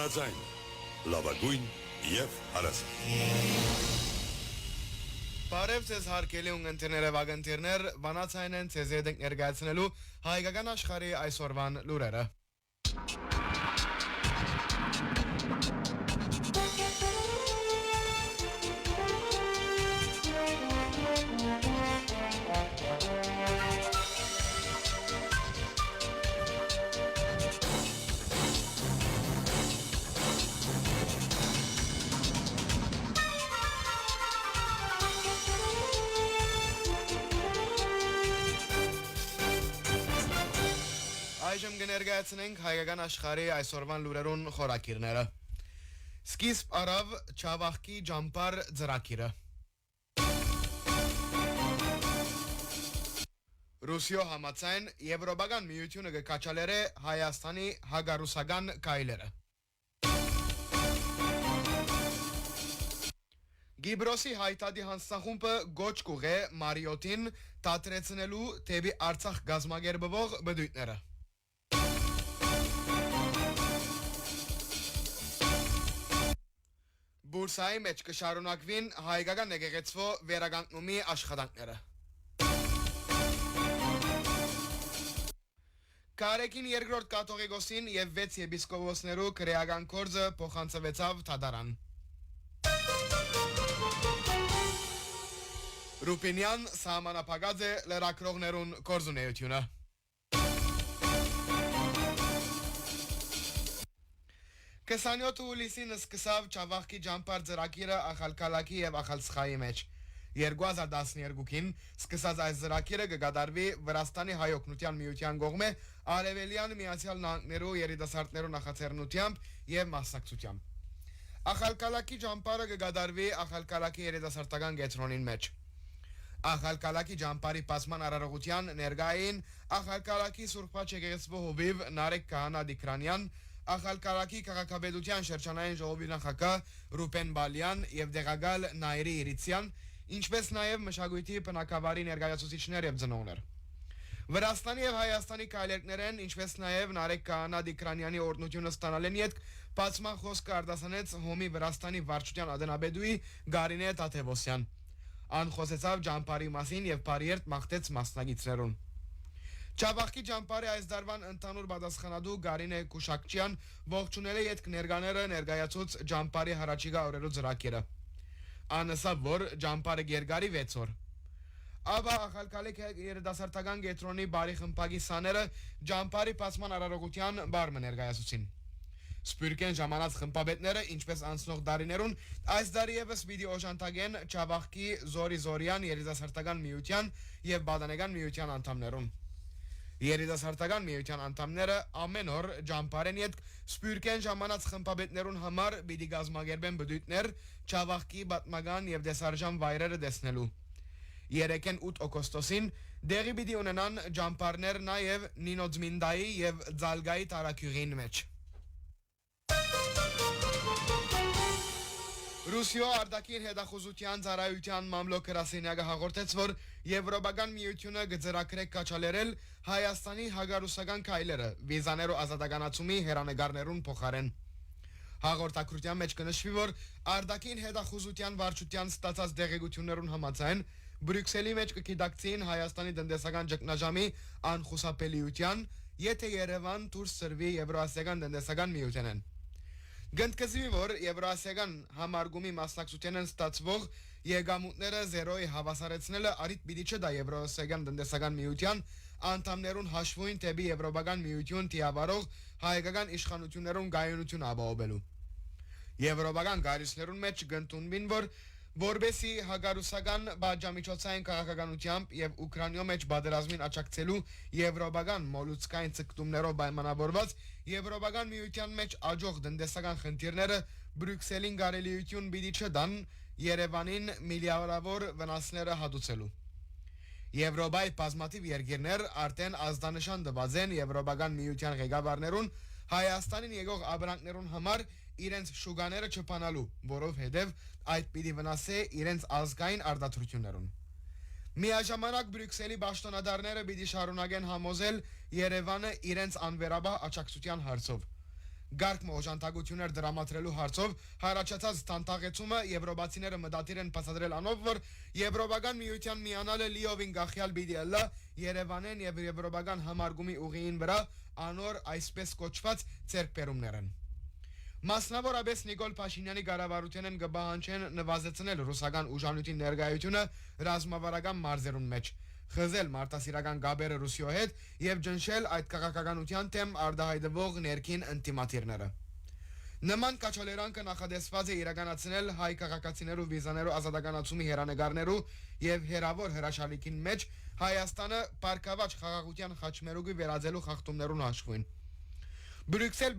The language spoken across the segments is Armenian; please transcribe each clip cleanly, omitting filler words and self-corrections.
Բանաձայն, լավագույն և հարաստ։ Բարև ձեզ հարգելի ունգընտիրներ և ագընտիրներ, բանացայն են ձեզ հետ ենք ներկայացնելու հայկական աշխարհի այսօրվան լուրերը։ Այժմ կներկայացնենք հայկական աշխարհի այսօրվան լուրերուն խորակիրները։ Սկիզբ առավ Չավախքի ճամփար ծրագիրը։ Ռուսիո համաձայն Եվրոպական միությունը կկաչալերե Հայաստանի հագարուսական քայլերը։ Գիբրոսի հայտարարի հանձնախումբը գոչ կուղե Մարիոտին դադրեցնելու թեպի Արցախ գազագերբվող բդույթները։ Բուրսայի մեջ կշարունակվին հայկական եկեղեցվո վերականգնումի աշխատանքները։ Կարեկին երկրորդ կաթողիկոսին եւ 6 եպիսկոպոսներու քրեական կորձը փոխանցվեցավ Թադարան։ Ռուպինյան սահմանապակած է լրակրողներուն կորզունեությունը։ Կեսանյոթ ուլիսին սկսավ Չավախքի ճամփար ծրագիրը Ախալքալակի եւ Ախալսխայի մեջ։ 2012-ին սկսած այս ծրագիրը կգադարվի Վրաստանի հայ օգնության միության կողմէ Արևելյան Միացյալ Նահանգներու երիտասարդներու նախաձեռնությամբ եւ մասնակցությամբ։ Ախալքալակի ճամփարը կգադարվի Ախալքալակի երիտասարդական կենտրոնին մեջ։ Ախալքալակի ճամփարի բացման արարողության ներկային Ախալքալակի Սուրբ Եկեղեցու հովիվ Նարեկ Քահանա Դիկրանյան, Ախալքալակի քաղաքապետության շրջանային ժողովի նախագահ Ռուբեն Բալյան եւ դեղագալ Նայրի Իրիցյան, ինչպես նաեւ մշակույթի բնակավարի ներկայացուցիչներ եւ ծնողներ։ Վրաստանի եւ Հայաստանի քայլերներեն, ինչպես նաեւ Նարեկ Քահանա Դիկրանյանի օրհնությունը ստանալեն յետ բացման խոսքը արտասանեց Հոմի Վրաստանի վարչության ադենաբեդուի Գարինե Տաթևոսյան։ Ան խոսեցավ ճամփարի մասին եւ բարիերտ մաղթեց մասնագետներուն։ Չավախքի ճամփարի այս դարվան ընդհանուր պատասխանատու Գարինե Կուշակչյան ողջունել է յետք ներկաները ներկայացուց ճամփարի հարաճիգա օրերու ծրագիրը։ Անսավ որ ճամփարը գերգարի 6 օր։ Աբա Ախալքալակի երիտասարդական կենտրոնի բարի խմբակի սաները ճամփարի բացման արարողության բարմը ներկայացուցին։ Սպյուրքեն ժամանած խմբապետները, ինչպես անցնող դարիներուն, այս դարի եւս պիտի օժանդակեն Չավախքի Զորի-Զորյան երիտասարդական միության եւ Բադանեգան միության անդամներուն։ Երիտասարդական միության անդամները ամեն օր ճամփարեն յետ սպյուրքեն ժամանած խմբապետներուն համար պիտի գազմագերբեն բդույթներ Չավախքի պատմական եւ դեսարժան վայրերը տեսնելու։ 3-ին 8 օգոստոսին դեղի պիտի ունենան ճամփարներ նաեւ Նինոձմինդայի եւ Ձալգայի տարակյուրին մեջ։ Ռուսիո արտաքին հետախուզության ծառայության մամլոք գրասենյակը հաղորդեց, որ Եվրոպական միությունը կձեռագրե կաչալերել Հայաստանի հագարուսական քայլերը վիզաներու ազատականացումի հերանեկարներուն փոխարեն։ Հաղորդակցության մեջ կնշվի, որ արտաքին հետախուզության վարչության ստացած դեղեցություններուն համաձայն Բրյուսելի մեջ կգիտակցին Հայաստանի տնտեսական ճգնաժամի անխուսափելիության, եթե Երևան դուրս սրվի Եվրոասիական տնտեսական միութենեն։ Գնդկզվի, որ Եվրոասիական համարգումի մասնակցության են ստացվող եկամուտները զերոյի հավասարեցնելը արիտ պիտի չդա Եվրոասիական տնտեսական միության անդամներուն հաշվույն թեպի Եվրոպական միություն թիավարող հայկական իշխանություններուն գայունություն ապահովելու։ Եվրոպական գարիչներուն մեջ գնդունվին, որ որբեսի հագարուսական բաժամիջոցային քաղաքականությամբ եւ Ուկրաինայո մեջ բادرազմին աճակցելու եվրոպական մոլուցկային ցկտումներով պայմանավորված Եվրոպական միության մեջ աջող տնտեսական խնդիրները Բրյուսելին գարելիություն պիտի չդան Երևանին միլիարդավոր վնասները հատուցելու։ Եվրոպայի բազմաթիվ երկիրներ արդեն ազդանշան տված են Եվրոպական միության ղեկավարներուն Հայաստանին եկող աբրանքներուն համար իրենց շուկաները չփանալու, որովհետև այդ պիտի վնասե իրենց ազգային արտադրություններուն։ Միաժամանակ Բրյուսելի պաշտոնատարները պիտի շարունակեն համոզել Երևանը իրենց անվերաբար աջակցության հարցով։ Գարկմը օժանդակություններ դրամատրելու հարցով հարաճած տանտաղեցումը եվրոպացիները մտադիր են բացատրել անով, որ Եվրոպական միության միանալը լիովին գախյալ պիտի ըլլա Երևանեն եւ եվրոպական համարգումի ուղիին վրա անոր այսպես կոչված ձեռքբերումներն։ Մասնավորապես Նիկոլ Փաշինյանի կառավարությանն կբահանջեն նվազեցնել ռուսական ուժանույթի ներկայությունը ռազմավարական մարզերուն մեջ, խզել մարտահրավերական գաբերը Ռուսիո հետ եւ ջնշել այդ քաղաքականության թեմ արդահայտվող ներքին ինտիմատիրները։ Նման կաչալերանքը նախադեсված է իրականացնել հայ քաղաքացիներու վիզաներու ազատականացումի հերանեկարներու եւ հերավոր հրաշալիքին մեջ Հայաստանը պարկավաճ խաղաղության խաչմերուկի վերածելու խախտումներուն հաշվին։ Բրյուսել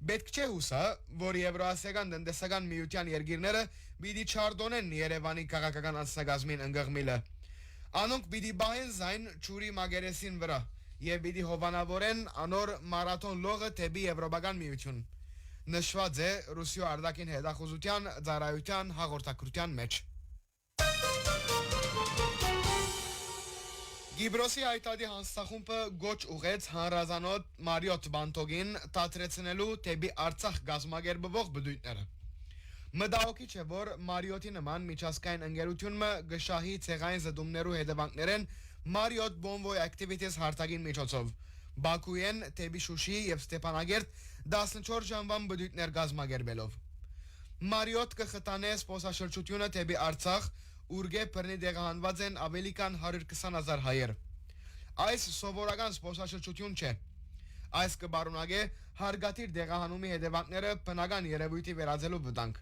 Պետք չէ հուսա, որ Եվրոասիական տնտեսական միության երկիրները պիտի չարդոնեն Երևանի քաղաքական անձնագազմին ընկղմիլը։ Անոնք պիտի բահեն զայն ճուրի մագերեսին վրա եւ պիտի հովանավորեն անոր մարաթոն լողը թեպի Եվրոպական միություն։ Նշված է Ռուսիո արտաքին հետախուզության ծառայության հաղորդակցության մեջ։ Գիբրոսի այտադի հանձնախումբը գոչ ուղեց հանրազանոթ Մարիոտ Բանտոգին տատրեցնելու թեպի Արցախ գազམ་ագերբվող բդույթները։ Մտահոգիչ է, որ Մարիոտի նման միջազգային ընկերությունը գշահի ցեղային զդումներու հետևանքներեն Marriott Bonvoy Activities հարտակին միջոցով Բաքուեն թեպի Շուշի եւ Ստեփանագերտ 14 ժամվան բդույթներ գազམ་ագերբելով։ Marriott կխտանե սպոսաշրջությունը թեպի Արցախ Ուրգե բռնի դեղահանված են ավելի քան 120,000 հայեր։ Այս սովորական սպոսաշրջություն չէ։ Այս կբարունագե հարգատիր դեղահանումի հետևանքները բնական երևույթի վերածելու վտանգ։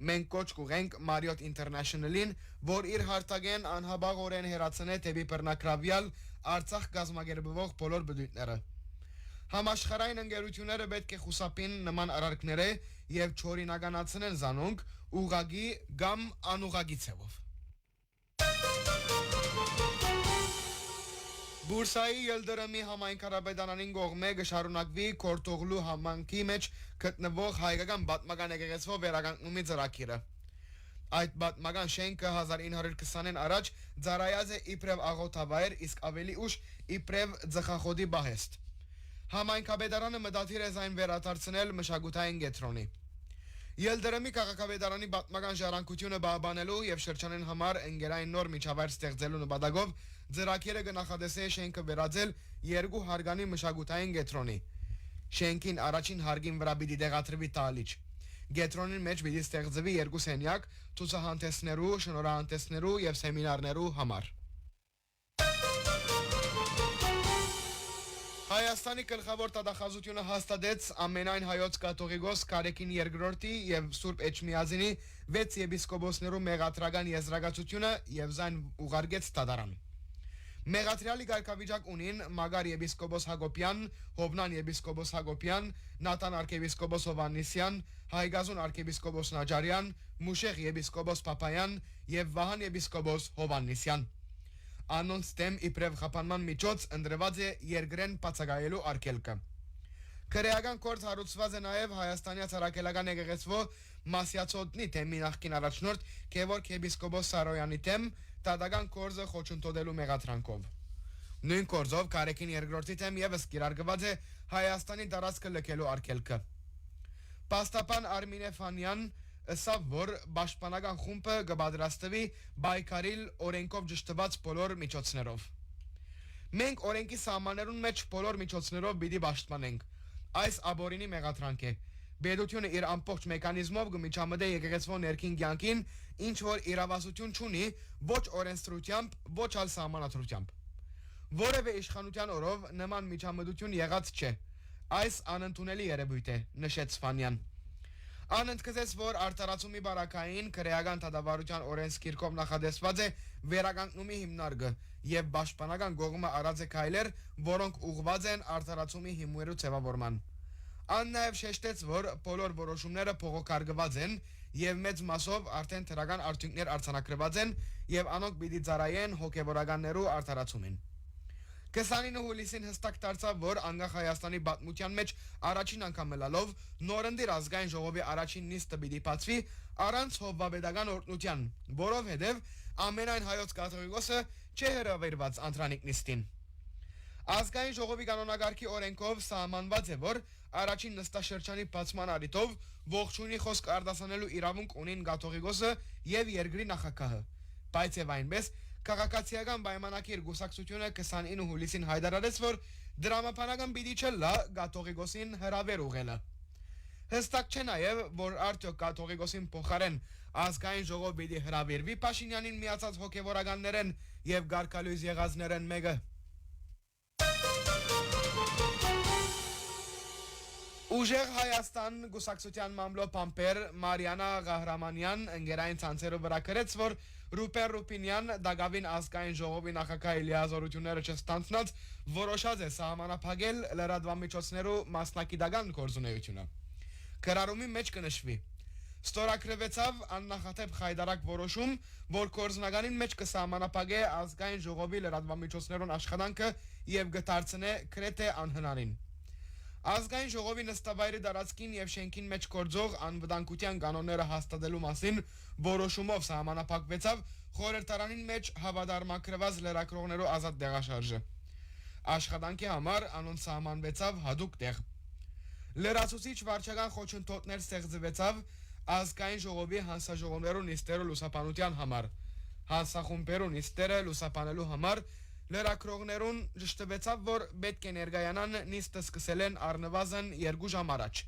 Մենք կոչ կուղենք Marriott International-ին, որ իր հարտագեն անհաբաղորեն հերացնե թեպի բռնակրավյալ Արցախ գազམ་ագերբվող բոլոր բդույթները։ Համաշխարհային ընկերությունները պետք է խուսափին նման արարքները եւ չօրինականացնեն զանոնք ուղագի կամ անուղագի ցևով։ Բուրսայի Ելդրամի համայնքարապետարանին կողմէ կշարունակվի Քորթողլու համանքի մեջ գտնվող հայկական պատմական եկեղեցվո վերականգնումի ծրագիրը։ Այդ պատմական շենքը 1920-ին առաջ ծառայած է իբրև աղոթավայր, իսկ ավելի ուշ իբրև ծխախոտի պահեստ։ Համայնքապետարանը մտադիր է զայն վերադարձնել մշակութային կենտրոնի։ Ելդրամի քաղաքապետարանի պատմական ժառանգությունը պահպանելու եւ շրջանին համար ընկերային նոր միջավայր ստեղծելու նպատակով ծրագիրը կնախադեսե շենքը վերածել երկու հարգանի մշակութային կենտրոնի։ Շենքին առաջին հարգին վրա պիտի տեղադրվի տալիչ։ Կենտրոնի մեջ պիտի ստեղծվի երկու սենյակ ցուցահանդեսներու, շնորհանդեսներու եւ սեմինարներու համար։ Հայաստանի գլխավոր տվյալահաշվությունը հաստատեց ամենայն հայոց կաթողիկոս Կարեկին II եւ Սուրբ Էջմիածինի 6 եպիսկոպոսներու մեղադրական եզրակացությունը եւ զայն ուղարկեց դատարան։ Մեղադրյալի կարգավիճակ ունին Մագար եպիսկոպոս Հակոբյան, Հովնան եպիսկոպոս Հակոբյան, Նատան arczepiskopos Հովաննիսյան, Հայգազուն arczepiskopos Նաջարյան, Մուշեղ եպիսկոպոս Պապայան եւ Վահան եպիսկոպոս Հովաննիսյան։ Անոնց դեմ իբրև խափանման միջոց ընտրված է երկրեն բացակայելու արգելքը։ Քրեական կորձ հարուցված է նաև Հայաստանի ցարակելական եկեղեցվո Մասյացոտնի թեմի նախկին առաջնորդ Գևորգ եպիսկոպոս Սարոյանի թեմ տադական կորձը խոչընդոտելու մեղադրանքով։ Նույն կորձով Կարեկին II-ի թեմ եւս կիրարկված է Հայաստանի տարածքը լքելու արգելքը։ Պաստապան Արմինե Ֆանյան ըսավ, որ պաշտպանական խումբը կպատրաստվի պայքարիլ օրենքով ճշտված բոլոր միջոցներով։ Մենք օրենքի սահմաններուն մեջ բոլոր միջոցներով պիտի պաշտպանենք։ Այս աբորինի մեղադրանք է։ Պետությունը իր ամբողջ մեխանիզմով կմիջամտե եկեղեցվո ներքին կյանքին, ինչ որ իրավասություն չունի ոչ օրենսդրությամբ, ոչ ալ սահմանադրությամբ։ Որևէ իշխանության օրով նման միջամտություն եղած չէ։ Այս անընդունելի երևույթ է, նշեց Ֆանյան։ Անընդգծեց, որ արտարացումի բարակային քրեական դատավարության օրենսգիրքով նախադեсված է վերականգնումի հիմնարկը եւ պաշտպանական կողմը արած է քայլեր, որոնք ուղղված են արտարացումի հիմունքերու ձևավորման։ Ան նաեւ շեշտեց, որ բոլոր որոշումները փողոքարկված են եւ մեծ մասով արդեն թրական արդյունքներ արձանագրված են եւ անոնք պիտի ծառայեն հոգեվորականներու արտարացումին։ 29 հուլիսին հստակ դարձավ, որ անկախ Հայաստանի պատմության մեջ առաջին անգամ լալով նորընտիր ազգային ժողովի առաջին նիստը պիտի բացվի առանց հովվապետական օրհնության, որովհետև ամենայն հայոց կաթողիկոսը չէ հրավիրված անդրանիկ նիստին։ Ազգային ժողովի կանոնագարքի օրենքով սահմանված է, որ առաջին նստաշրջանի բացման առիթով ողջույնի խոսք արտասանելու իրավունք ունին Գաթողիկոսը եւ երկրի նախագահը։ Բայց եւ այնպես քաղաքացիական պայմանագիր գուսակցությունը 29 հուլիսին հայտարարեց, որ դրամապանական պիտի չլա Գաթողիկոսին հրավեր ուղղելը։ Հստակ չէ նաեւ, որ արդյոք Գաթողիկոսին փոխարեն ազգային ժողով պիտի հրավիրվի Փաշինյանին միացած հոգեվորականներեն եւ գարկալույզ եղածներեն մեկը։ Ուժեղ Հայաստան գուսակցության մամլո պամպեր Մարիանա Ղահրամանյան ընկերային ցանցերով վրա գրեց, որ Ռուպեր Ռուպինյան Դագավին ազգային ժողովի նախագահի լիազորությունները չստանցնած որոշած է սահմանափակել լրատվամիջոցներու մասնակիտական գործունեությունը։ Գրառումի մեջ կնշվի. Ստորագրվեցավ աննախադեպ խայդարակ որոշում, որ գործնականին մեջ կսահմանափակե ազգային ժողովի լրատվամիջոցներուն աշխատանքը եւ կդարձնե գրեթե անհնարին։ Ազգային ժողովի նստավայրի դարածքին եւ շենքին մեջ գործող անվտանգության կանոնները հաստատելու մասին որոշումով սահմանափակվեցավ խորհրդարանին մեջ հավատարմագրված լրագրողներու ազատ տեղաշարժը։ Աշխատանքի համար անոնց սահմանվեցավ հadoop տեղ։ Լրացուցիչ վարչական խոչընդոտներ ստեղծվեցավ ազգային ժողովի հանձնաժողովներու նիստերու լուսաբանության համար։ Հանձնախումբերու նիստերը լուսաբանելու համար լրագրողներուն ճշտվեցավ, որ պետք է ներկայանան նիստը սկսել են առնվազն 2 ժամ առաջ։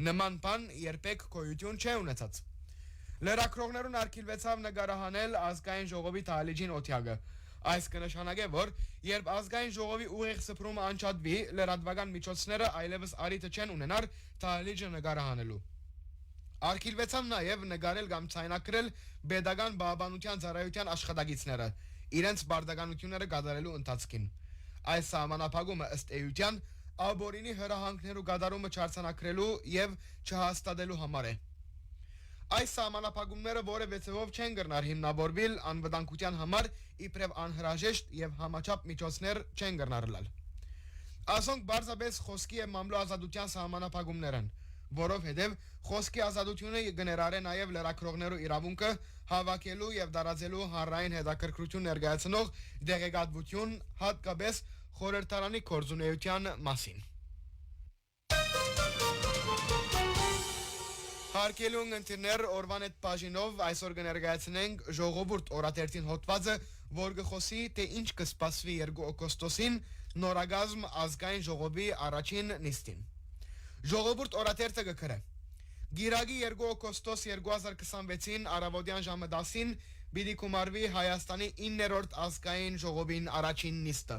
Նման բան երբեք գոյություն չէ ունեցած։ Լրագրողներուն արգելվեցավ նկարահանել ազգային ժողովի դահլիճին օթյակը։ Այս կնշանակե, որ երբ ազգային ժողովի ուղիղ սփռումը անջատվի, լրատվական միջոցները այլևս արիթը չեն ունենար դահլիճը նկարահանելու։ Արգելվեցավ նաև նկարել կամ ցայնակրել pedagogan բաբանության ծառայության աշխատակիցները իրենց բարդականությունները կատարելու ընթացքին։ Այս սահմանափակումը ըստ էության աբորինի հրահանգներու կատարումը չարցանակրելու եւ չհաստատելու համար է։ Այս սահմանափակումները որևէ ցեվով չեն կրնար հիմնավորվել անվտանգության համար իբրև անհրաժեշտ եւ համաչափ միջոցներ չեն կրնար լալ։ Ասոնք բարձրապես խոսքի եւ մամլո ազատության սահմանափակումներ են, որովհետև խոսքի ազատությունը կներառե նաև լրագրողներու իրավունքը հավաքելու եւ տարածելու հանրային հետաքրքրություն ներկայացնող դեղեկատվություն, հատկապես խորհրդարանի գործունեության մասին։ Հարկելուն ընտիրներ օրվան այդ բաժինով այսօր կներկայացնենք ժողովուրդ օրաթերթին հոդվածը, որ կխոսի թե ինչ կսպասվի 2 օգոստոսին նորագազմ ազգային ժողովի առաջին նիստին։ Ժողովուրդ օրաթերթը կգրե. Գիրագի 2 օգոստոս 2026-ին առավոտյան ժամը 10-ին պիտի կումարվի Հայաստանի 9-րդ ազգային ժողովին առաջին նիստը։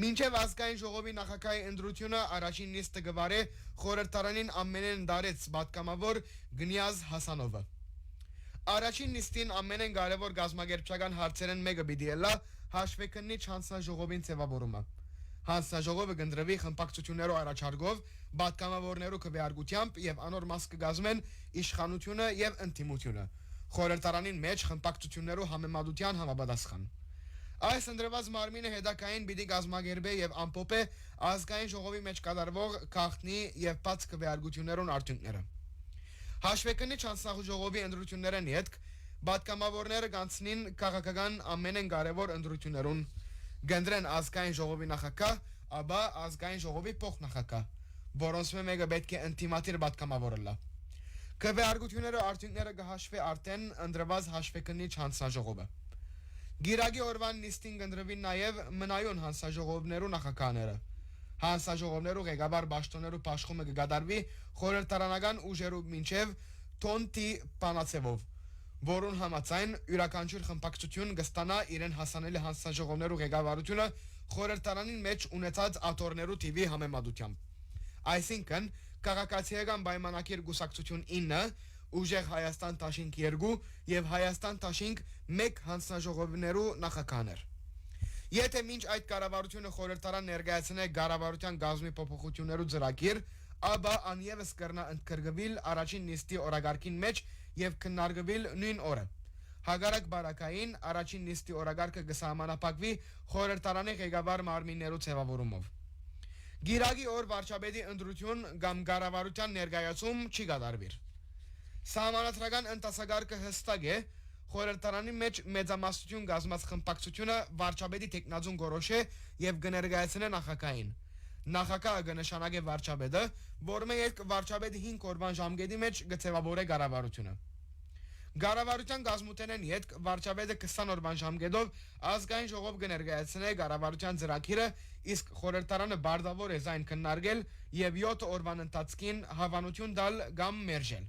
Մինչև ազգային ժողովի նախագահի ընտրությունը առաջին նիստը գվարե խորհրդարանին ամենեն դարեց պատգամավոր Գնյազ Հասանովը։ Առաջին նիստին ամենեն կարևոր գազམ་ագերբչական հարցերեն մեկը պիտի ելա հաշվեկնի հանձնաժողովին ձևավորումը։ Հանձնաժողովը կընտրվի խմբակցություններով առաջարկով, պատգամավորներու քվեարկությամբ եւ անոր մաս կգազմեն իշխանությունը եւ ընդդիմությունը։ Խորհրդարանին մեջ խմբակցություններու համեմատության համապատասխան։ Այս ընդրված մարմինը հետակային պիտի գազམ་ագերբե եւ ամփոփե ազգային ժողովի մեջ կատարվող գաղտնի եւ բաց քվեարկություններուն արդյունքները։ Հաշվեկնի հանձնաժողովի ընտրություններն յետք պատգամավորները կանցնին քաղաքական ամենեն կարևոր ընտրություններուն գնդրեն ազգային ժողովի նախագահ, ապա ազգային ժողովի փոխնախագահ, որոնց մեկը պետք է ինտիմատիր պատգամավոր լա։ Քվեարկությունները արդյունքները կհաշվի արդեն ընդրված հաշվեկնի հանձնաժողովը։ Գիրագի օրվան նիստին կընտրվին նաև մնայուն հանձնաժողովներու նախագահները։ Հանձնաժողովներու ղեկավար պաշտոններու պաշխումը կկատարվի խորհրդարանական ուժերու մինչև տոնտի բանացեվով, որուն համաձայն յուրաքանչյուր խմբակցություն կստանա իրեն հասանելի հանձնաժողովներու ղեկավարությունը խորհրդարանին մեջ ունեցած աթոռներու թիվի համեմատությամբ։ Այսինքն քաղաքացիական պայմանագիր գուսակցություն 9 Ուժեղ Հայաստան Տաշինք 2 եւ Հայաստան Տաշինք 1 հանձնաժողովներու նախագահներ։ Եթե մինչ այդ կառավարությունը խորհրդարան ներկայացնե կառավարության գազմի փոփոխություններու ծրագիր, ապա անևս կրնա ընդգրկվել առաջին նիստի օրագարկին մեջ եւ քննարկվել նույն օրը։ Հագարակ բարակային առաջին նիստի օրագարկը կսահմանափակվի խորհրդարանի ղեկավար մարմիններու ձևավորումով։ Գիրագի օր վարչապետի ընտրություն կամ կառավարության ներկայացում չի կատարվի։ Սահմանադրական ընթացագարկը հստակ է, խորհրդարանի մեջ մեծամասնություն գազմած խմբակցությունը վարչապետի տեխնազուն գորոշ է եւ կներկայացնե նախագահին։ Նախագահը կնշանակե վարչապետը, որը երկ վարչապետի 5 օրվան ժամկետի մեջ կձևավորե կառավարությունը։ Կառավարության գազմութենեն յետք վարչապետը 20 օրվան ժամկետով ազգային ժողով կներկայացնե կառավարության ծրագիրը, իսկ խորհրդարանը բարձավոր է զայն քննարկել եւ 7 օրվան ընթացքին հավանություն տալ կամ մերժել։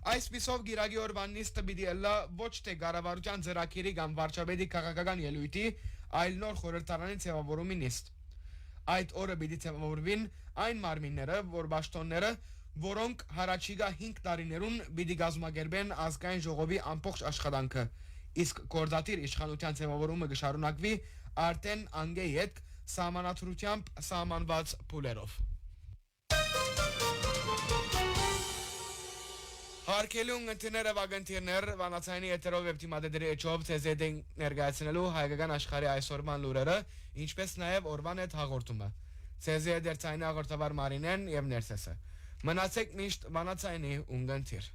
Այսպիսով գիրագի օրվան նիստը պիտի ըլլա ոչ թե կառավարության ծրագիրի կամ վարչապետի քաղաքական ելույթի, այլ նոր խորհրդարանի ձևավորումի նիստ։ Այդ օրը պիտի ձևավորվին այն մարմինները, որ պաշտոնները, որոնք հարաճիգա 5 տարիներուն պիտի կազմակերպեն ազգային ժողովի ամբողջ աշխատանքը, իսկ գործադիր իշխանության ձևավորումը կշարունակվի արդեն անգե յետք սահմանադրությամբ սահմանված փուլերով։ Հարկելուն ընտիները վագընտիրներ վանացայնի եթերով վեպտիմադեդերի էջով CZD ներգայացնելու հայկական աշխարհի այսօրման լուրերը, ինչպես նաև օրվան հետ հաղորդումը։ CZD դերցայնի հաղորդավար Մարինեն եւ Ներսեսը։ Մնացեք միշտ վանացայնի ունգընտիր։